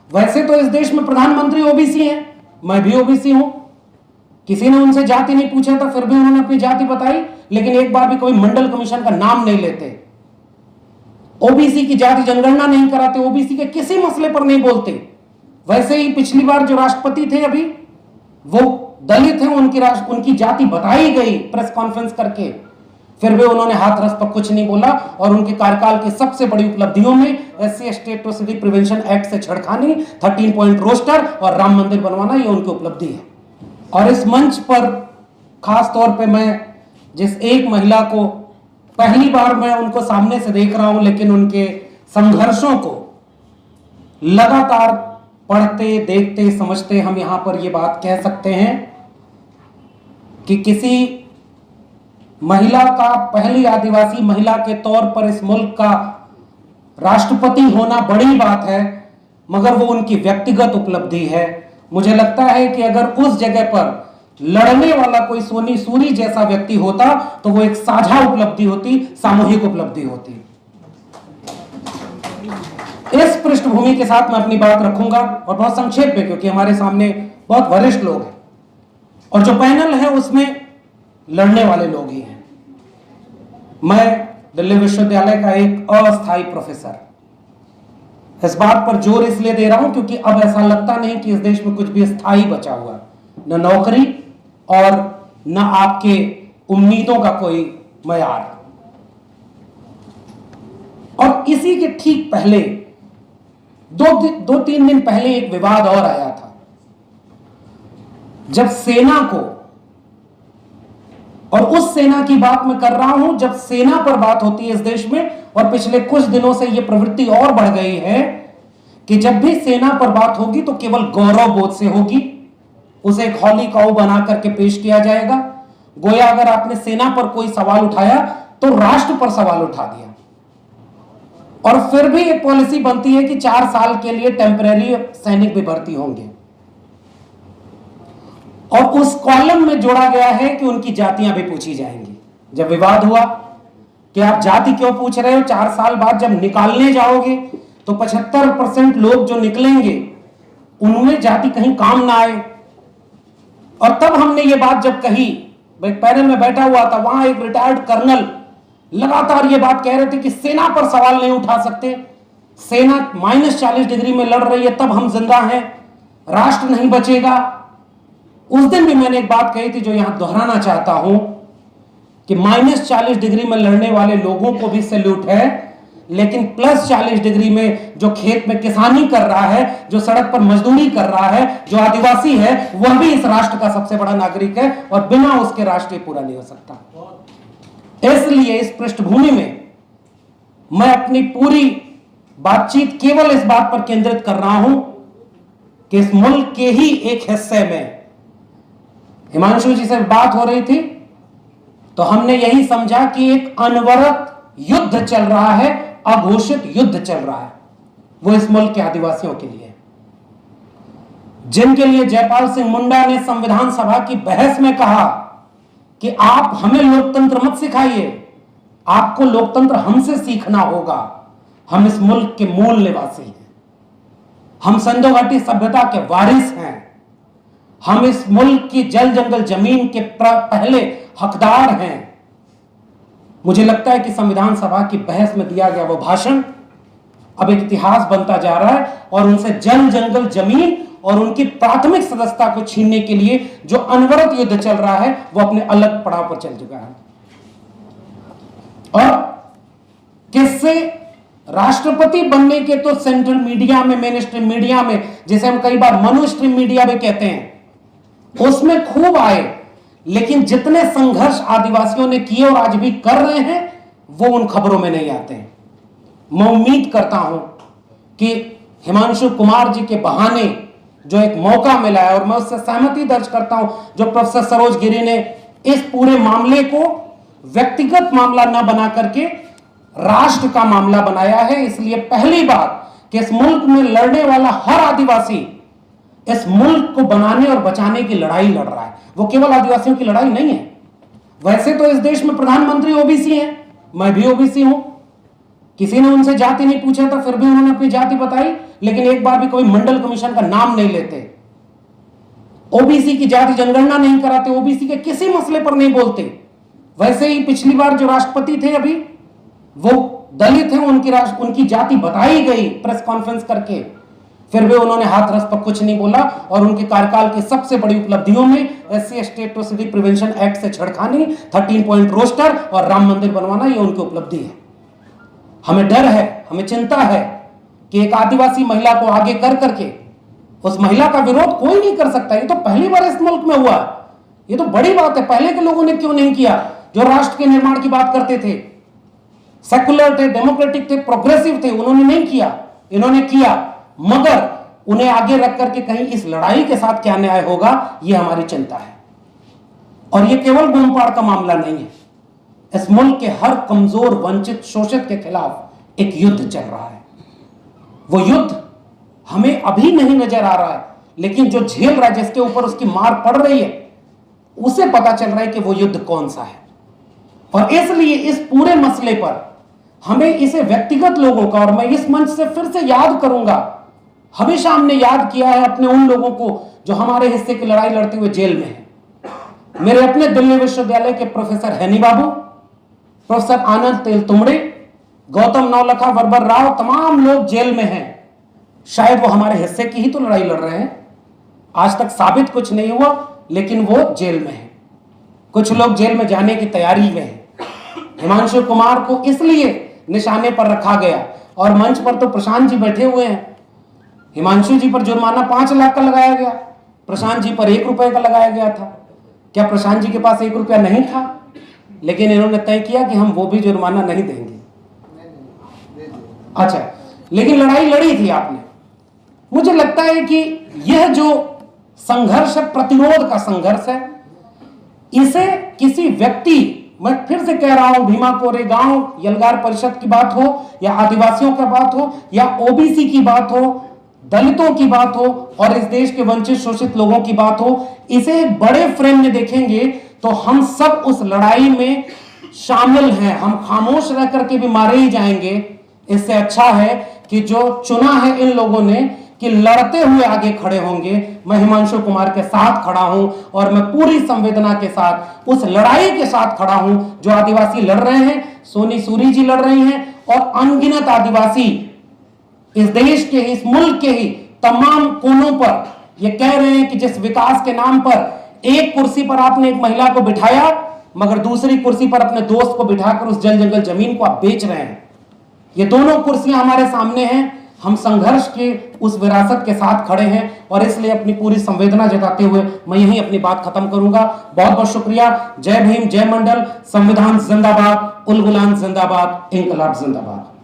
वैसे तो इस देश में प्रधानमंत्री ओबीसी हैं, मैं भी ओबीसी हूं। किसी ने उनसे जाति नहीं पूछा था, फिर भी उन्होंने अपनी जाति बताई, लेकिन एक बार भी कोई मंडल कमीशन का नाम नहीं लेते। ओबीसी की जाति जनगणना नहीं कराते, ओबीसी के किसी मसले पर नहीं बोलते। वैसे ही पिछली बार जो राष्ट्रपति थे अभी, वो दलित हैं, उनकी जाति बताई गई प्रेस कॉन्फ्रेंस करके, फिर भी उन्होंने हाथरस पर कुछ नहीं बोला। और उनके कार्यकाल की सबसे बड़ी उपलब्धियों में SC ST atrocity prevention act से छेड़खानी, 13 पॉइंट रोस्टर और राम मंदिर बनवाना, ये उनकी उपलब्धि है। और इस मंच पर खास तौर पे मैं जिस एक महिला को पहली बार मैं उनको सामने से देख रहा हूं, लेकिन उनके संघर्षों को लगातार पढ़ते, देखते, समझते हम यहां पर यह बात कह सकते हैं कि किसी महिला का, पहली आदिवासी महिला के तौर पर इस मुल्क का राष्ट्रपति होना बड़ी बात है, मगर वो उनकी व्यक्तिगत उपलब्धि है। मुझे लगता है कि अगर उस जगह पर लड़ने वाला कोई सोनी सूरी जैसा व्यक्ति होता तो वो एक साझा उपलब्धि होती, सामूहिक उपलब्धि होती। इस पृष्ठभूमि के साथ मैं अपनी बात रखूंगा और बहुत संक्षेप में, क्योंकि हमारे सामने बहुत वरिष्ठ लोग हैं और जो पैनल है उसमें लड़ने वाले लोग ही हैं। मैं दिल्ली विश्वविद्यालय का एक अस्थायी प्रोफेसर, इस बात पर जोर इसलिए दे रहा हूं क्योंकि अब ऐसा लगता नहीं कि इस देश में कुछ भी स्थायी बचा हुआ, न नौकरी और न आपके उम्मीदों का कोई मयार। और इसी के ठीक पहले दो तीन दिन पहले एक विवाद और आया था, जब सेना को, और उस सेना की बात मैं कर रहा हूं जब सेना पर बात होती है इस देश में, और पिछले कुछ दिनों से यह प्रवृत्ति और बढ़ गई है कि जब भी सेना पर बात होगी तो केवल गौरव बोध से होगी, उसे एक हॉली काऊ बना करके पेश किया जाएगा, गोया अगर आपने सेना पर कोई सवाल उठाया तो राष्ट्र पर सवाल उठा दिया। और फिर भी एक पॉलिसी बनती है कि 4 साल के लिए टेम्परेरी सैनिक भी भर्ती होंगे, और उस कॉलम में जोड़ा गया है कि उनकी जातियां भी पूछी जाएंगी। जब विवाद हुआ कि आप जाति क्यों पूछ रहे हो, 4 साल बाद जब निकालने जाओगे तो 75% लोग जो निकलेंगे उनमें जाति कहीं काम ना आए। और तब हमने ये बात जब कही, पैनल में बैठा हुआ था, वहां एक रिटायर्ड कर्नल लगातार ये बात कह रहे थे कि सेना पर सवाल नहीं उठा सकते, सेना -40 डिग्री में लड़ रही है, तब हम जिंदा हैं, राष्ट्र नहीं बचेगा। उस दिन भी मैंने एक बात कही थी जो यहां दोहराना चाहता हूं कि -40 डिग्री में लड़ने वाले लोगों को भी सैल्यूट है, लेकिन +40 डिग्री में जो खेत में किसानी कर रहा है, जो सड़क पर मजदूरी कर रहा है, जो आदिवासी है, वह भी इस राष्ट्र का सबसे बड़ा नागरिक है और बिना उसके राष्ट्र पूरा नहीं हो सकता। इसलिए इस पृष्ठभूमि में मैं अपनी पूरी बातचीत केवल इस बात पर केंद्रित कर रहा हूं कि इस मुल्क के ही एक हिस्से में, हिमांशु जी से बात हो रही थी तो हमने यही समझा कि एक अनवरत युद्ध चल रहा है, अघोषित युद्ध चल रहा है, वो इस मुल्क के आदिवासियों के लिए, जिनके लिए जयपाल सिंह मुंडा ने संविधान सभा की बहस में कहा कि आप हमें लोकतंत्र मत सिखाइए, आपको लोकतंत्र हमसे सीखना होगा। हम इस मुल्क के मूल निवासी हैं, हम सिंधु घाटी सभ्यता के वारिस हैं, हम इस मुल्क की जल जंगल जमीन के पहले हकदार हैं। मुझे लगता है कि संविधान सभा की बहस में दिया गया वो भाषण अब एक इतिहास बनता जा रहा है, और उनसे जल जंगल जमीन और उनकी प्राथमिक सदस्यता को छीनने के लिए जो अनवरत युद्ध चल रहा है वो अपने अलग पड़ाव पर चल चुका है। और किससे राष्ट्रपति बनने के तो सेंट्रल मीडिया में, मेन स्ट्रीम मीडिया में, जिसे हम कई बार मनु स्ट्रीम मीडिया भी कहते हैं, उसमें खूब आए, लेकिन जितने संघर्ष आदिवासियों ने किए और आज भी कर रहे हैं वो उन खबरों में नहीं आते हैं। मैं उम्मीद करता हूं कि हिमांशु कुमार जी के बहाने जो एक मौका मिला है, और मैं उससे सहमति दर्ज करता हूं जो प्रोफेसर सरोज गिरी ने इस पूरे मामले को व्यक्तिगत मामला न बना करके राष्ट्र का मामला बनाया है। इसलिए पहली बात कि इस मुल्क में लड़ने वाला हर आदिवासी इस मुल्क को बनाने और बचाने की लड़ाई लड़ रहा है, वो केवल आदिवासियों की लड़ाई नहीं है। वैसे तो इस देश में प्रधानमंत्री ओबीसी हैं, मैं भी ओबीसी हूं, किसी ने उनसे जाति नहीं पूछा था, फिर भी उन्होंने अपनी जाति बताई, लेकिन एक बार भी कोई मंडल कमीशन का नाम नहीं लेते। ओबीसी की जाति जनगणना नहीं कराते, ओबीसी के किसी मसले पर नहीं बोलते। वैसे ही पिछली बार जो राष्ट्रपति थे अभी, वो दलित हैं, उनकी जाति बताई गई प्रेस कॉन्फ्रेंस करके, फिर भी उन्होंने हाथरस पर कुछ नहीं बोला। और उनके कार्यकाल की सबसे बड़ी उपलब्धियों में SC एट्रोसिटी प्रिवेंशन एक्ट से छेड़खानी, 13 पॉइंट रोस्टर और राम मंदिर बनवाना, ये उनकी उपलब्धि है। हमें डर है, हमें चिंता है कि एक आदिवासी महिला को आगे कर करके, उस महिला का विरोध कोई नहीं कर सकता। ये तो पहली बार इस मुल्क में हुआ, ये तो बड़ी बात है। पहले के लोगों ने क्यों नहीं किया, जो राष्ट्र के निर्माण की बात करते थे, सेकुलर थे, डेमोक्रेटिक थे, प्रोग्रेसिव थे, उन्होंने नहीं किया, इन्होंने किया। मगर उन्हें आगे रख करके कहीं इस लड़ाई के साथ क्या न्याय होगा, यह हमारी चिंता है। और यह केवल गोमपाड़ का मामला नहीं है, इस मुल्क के हर कमजोर, वंचित, शोषित के खिलाफ एक युद्ध चल रहा है। वो युद्ध हमें अभी नहीं नजर आ रहा है, लेकिन जो झेल रहा है, जिसके ऊपर उसकी मार पड़ रही है, उसे पता चल रहा है कि वो युद्ध कौन सा है। और इसलिए इस पूरे मसले पर हमें इसे व्यक्तिगत लोगों का, और मैं इस मंच से फिर से याद करूंगा, हमेशा हमने याद किया है अपने उन लोगों को जो हमारे हिस्से की लड़ाई लड़ते हुए जेल में हैं। मेरे अपने दिल्ली विश्वविद्यालय के प्रोफेसर हैनी बाबू, प्रोफेसर आनंद तेल तुमड़े, गौतम नौलखा, वर्बर राव, तमाम लोग जेल में हैं। शायद वो हमारे हिस्से की ही तो लड़ाई लड़ रहे हैं। आज तक साबित कुछ नहीं हुआ, लेकिन वो जेल में है। कुछ लोग जेल में जाने की तैयारी में हैं। हिमांशु कुमार को इसलिए निशाने पर रखा गया, और मंच पर तो प्रशांत जी बैठे हुए हैं। हिमांशु जी पर जुर्माना 5 लाख का लगाया गया, प्रशांत जी पर 1 रुपए का लगाया गया था। क्या प्रशांत जी के पास 1 रुपया नहीं था? लेकिन इन्होंने तय किया कि हम वो भी जुर्माना नहीं देंगे। अच्छा, लेकिन लड़ाई लड़ी थी आपने। मुझे लगता है कि यह जो संघर्ष है, प्रतिरोध का संघर्ष है, इसे किसी व्यक्ति, मैं फिर से कह रहा हूं, भीमा कोरेगांव यलगार परिषद की बात हो, या आदिवासियों की बात हो, या ओबीसी की बात हो, दलितों की बात हो, और इस देश के वंचित शोषित लोगों की बात हो, इसे एक बड़े फ्रेम में देखेंगे तो हम सब उस लड़ाई में शामिल हैं। हम खामोश रह करके भी मारे ही जाएंगे। इससे अच्छा है कि जो चुना है इन लोगों ने कि लड़ते हुए आगे खड़े होंगे। मैं हिमांशु कुमार के साथ खड़ा हूं, और मैं पूरी संवेदना के साथ उस लड़ाई के साथ खड़ा हूं जो आदिवासी लड़ रहे हैं। सोनी सूरी जी लड़ रही हैं, और अनगिनत आदिवासी इस देश के, इस मुल्क के ही तमाम कोनों पर ये कह रहे हैं कि जिस विकास के नाम पर एक कुर्सी पर आपने एक महिला को बिठाया, मगर दूसरी कुर्सी पर अपने दोस्त को बिठाकर उस जल जंगल जमीन को आप बेच रहे हैं। ये दोनों कुर्सियां हमारे सामने हैं। हम संघर्ष के उस विरासत के साथ खड़े हैं, और इसलिए अपनी पूरी संवेदना जताते हुए मैं यहीं अपनी बात खत्म करूंगा। बहुत बहुत शुक्रिया। जय भीम, जय मंडल, संविधान जिंदाबाद, उल गुलाम जिंदाबाद, इंकलाब जिंदाबाद।